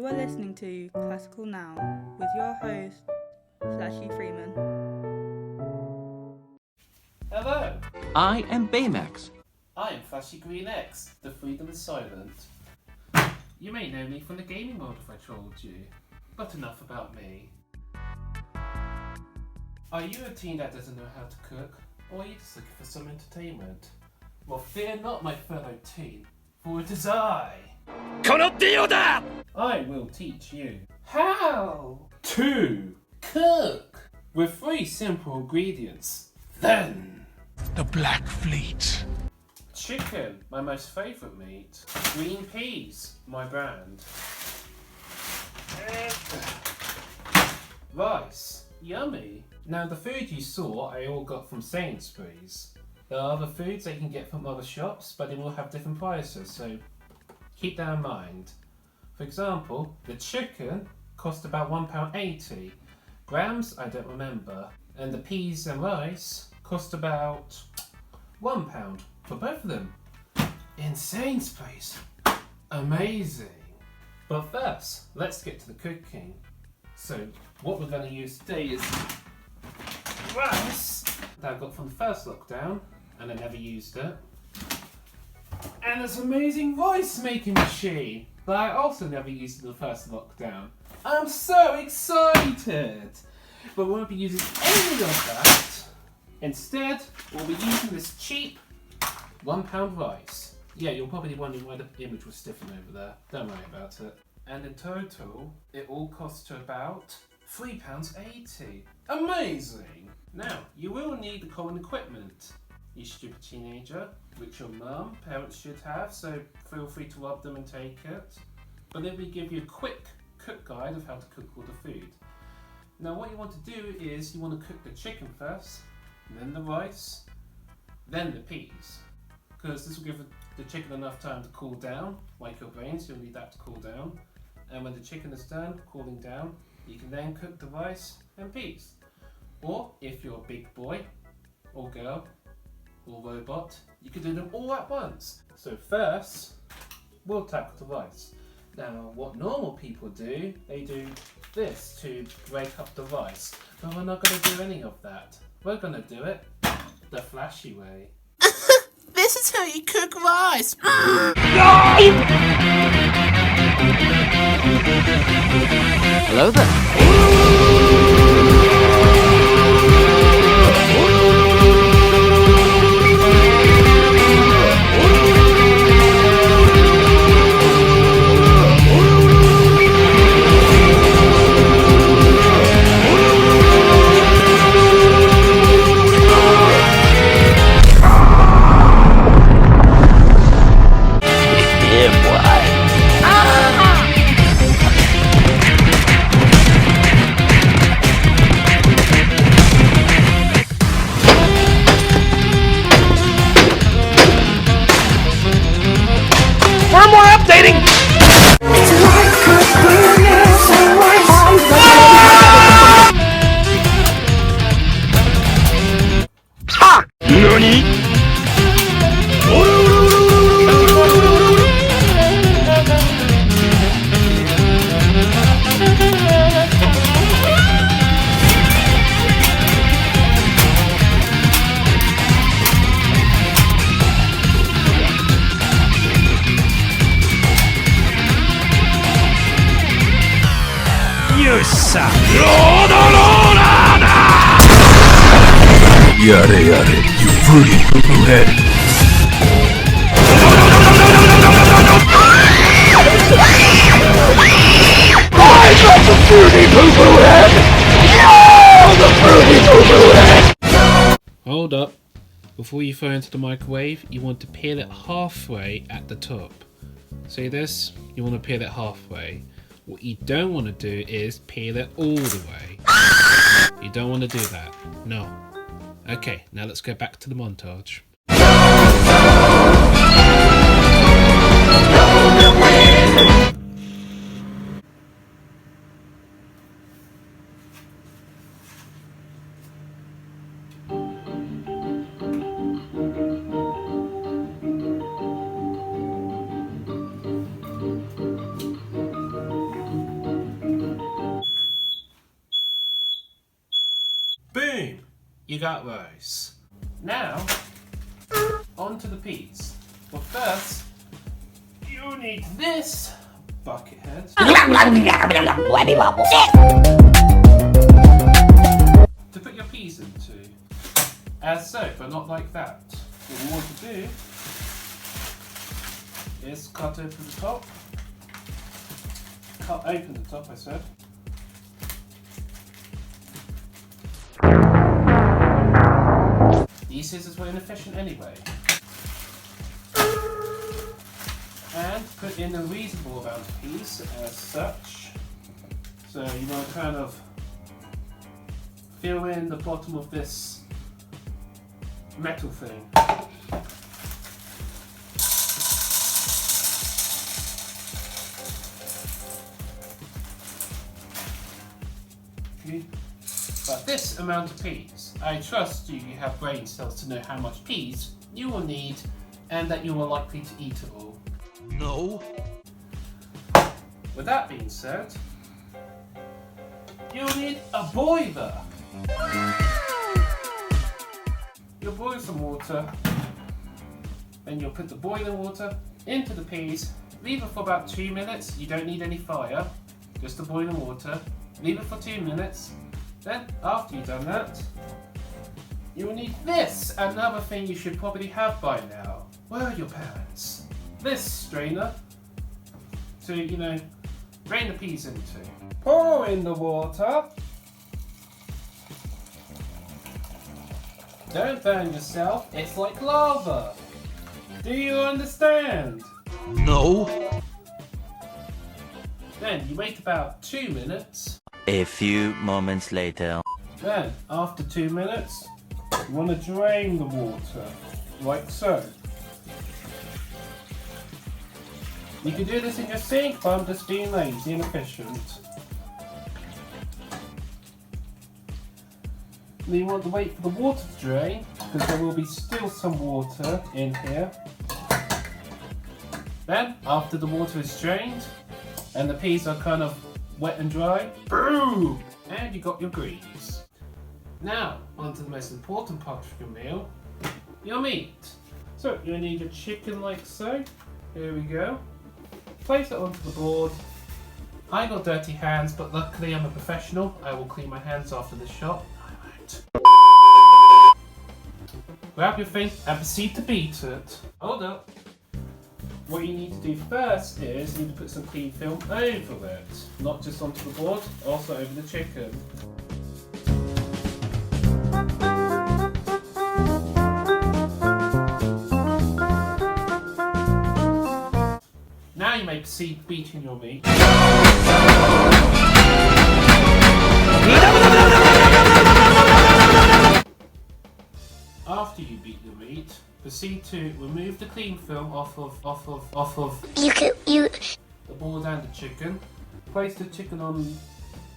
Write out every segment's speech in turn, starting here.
are listening to Classical Now with your host, Flashy Freeman. Hello, I am Baymax. I am Flashy Green X, the Freedom is Silent. You may know me from the gaming world if I told you, but enough about me. Are you a teen that doesn't know how to cook, or are you just looking for some entertainment? Well, fear not, my fellow teen, for it is I. I will teach you how to cook with 3 simple ingredients. Then, The Black Fleet. chicken, my most favourite meat. Green peas, my brand. Rice, yummy. Now the food you saw I all got from Sainsbury's. There are other foods that you can get from other shops, but they will have different prices, so keep that in mind. For example, the chicken cost about £1.80. Grams, I don't remember. And the peas and rice cost about £1 for both of them. In Sainsbury's. Amazing. But first, let's get to the cooking. So, what we're going to use today is rice that I got from the first lockdown, and I never used it. And this amazing rice making machine that I also never used in the first lockdown. I'm so excited! But we won't be using any of that. Instead, we'll be using this cheap £1 rice. Yeah, you're probably wondering why the image was stiffened over there. Don't worry about it. And in total, it all costs to about £3.80. Amazing! Now, you will need the common equipment. You stupid teenager, which your mum, parents should have, so feel free to rob them and take it. But then we give you a quick cook guide of how to cook all the food. Now what you want to do is you want to cook the chicken first, then the rice, then the peas. Because this will give the chicken enough time to cool down, like your brain, so you'll need that to cool down. And when the chicken is done cooling down, you can then cook the rice and peas. Or if you're a big boy or girl or robot, you can do them all at once. So first, we'll tackle the rice. Now what normal people do, they do this to break up the rice. But we're not going to do any of that. We're going to do it the flashy way. This is how you cook rice. Hello there. Yare yare, you fruity poo-poo head. I got the fruity poo-poo head! Yo, the fruity poo-poo head! Hold up. Before you throw it into the microwave, you want to peel it halfway at the top. See this? You want to peel it halfway. What you don't want to do is peel it all the way. You don't want to do that. No. Okay, now let's go back to the montage. you got those. Now, onto the peas. But first, you need this bucket head to put your peas into. As so, but not like that. What you want to do is cut open the top. Cut open the top, I said. These scissors were inefficient anyway. And put in a reasonable amount of peas as such. So you want to kind of fill in the bottom of this metal thing. Okay. But this amount of peas, I trust you have brain cells to know how much peas you will need and that you are likely to eat it all. No. With that being said, you'll need a boiler. You'll boil some water, then you'll put the boiling water into the peas, leave it for about 2 minutes. You don't need any fire, just the boiling water. Leave it for 2 minutes. Then, after you've done that, you'll need this, another thing you should probably have by now. Where are your parents? This strainer to, drain the peas into. Pour in the water. Don't burn yourself, it's like lava. Do you understand? No. Then you wait about 2 minutes. A few moments later. Then, after 2 minutes, you want to drain the water, like so. You can do this in your sink, but I'm just being lazy and efficient. Then you want to wait for the water to drain, because there will be still some water in here. Then, after the water is drained, and the peas are kind of wet and dry, boom! And you got your greens. Now, on to the most important part of your meal, your meat. So, you'll need your chicken like so. Here we go. Place it onto the board. I got dirty hands, but luckily I'm a professional. I will clean my hands after this shot. I won't. Grab your thing and proceed to beat it. Hold up. What you need to do first is you need to put some clean film over it. Not just onto the board, also over the chicken. Now you may proceed beating your meat. After you beat your meat, proceed to remove the clean film off of the board and the chicken. Place the chicken on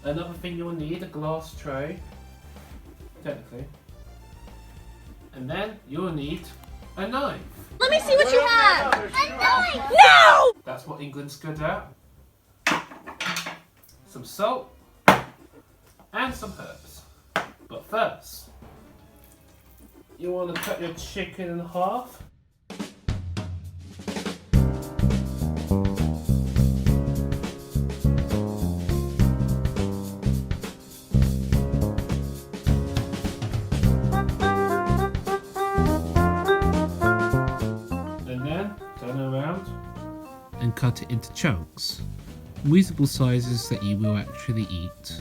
another thing you'll need, a glass tray, technically. And then you'll need a knife. Let me see what you have! A knife! No! That's what England's good at. Some salt and some herbs. But first, you want to cut your chicken in half. And then turn it around and cut it into chunks. Reasonable sizes that you will actually eat.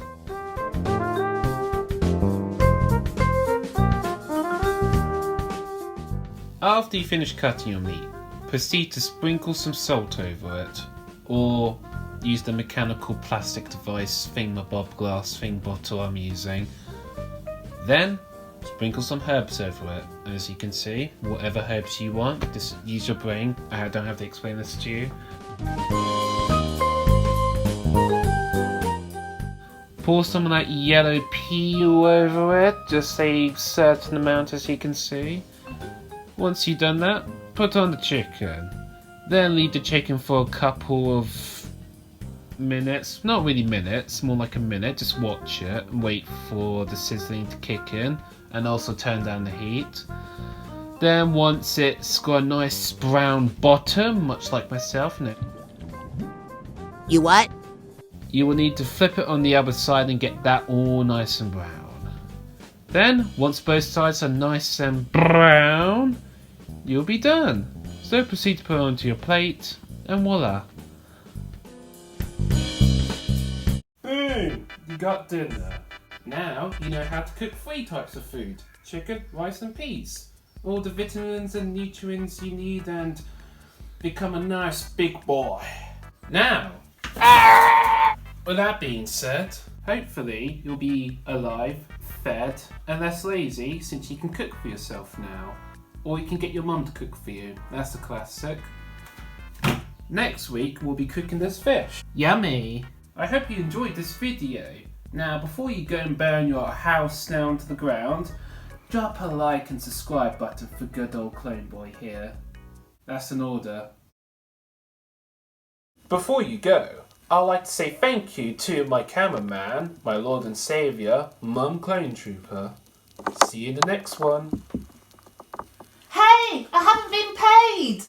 After you finish cutting your meat, proceed to sprinkle some salt over it, or use the mechanical plastic device thingamabob glass thing bottle I'm using. Then sprinkle some herbs over it. As you can see, whatever herbs you want, just use your brain. I don't have to explain this to you. Pour some of that yellow peel over it, just a certain amount as you can see. Once you've done that, put on the chicken. Then leave the chicken for a couple of minutes. Not really minutes, more like a minute. Just watch it and wait for the sizzling to kick in. and also turn down the heat. Then once it's got a nice brown bottom, much like myself, You what? you will need to flip it on the other side and get that all nice and brown. Then, once both sides are nice and brown, you'll be done. So proceed to put it onto your plate, and voila. Boom! You got dinner. Now you know how to cook 3 types of food: chicken, rice and peas. All the vitamins and nutrients you need, and become a nice big boy. Now, with that being said, hopefully you'll be alive, fed, and less lazy since you can cook for yourself now. Or you can get your mum to cook for you. That's a classic. Next week we'll be cooking this fish. Yummy! I hope you enjoyed this video. Now before you go and burn your house down to the ground, drop a like and subscribe button for good old Clone Boy here. That's an order. Before you go, I'd like to say thank you to my cameraman, my Lord and Saviour, Mum Clone Trooper. See you in the next one. Hey, I haven't been paid!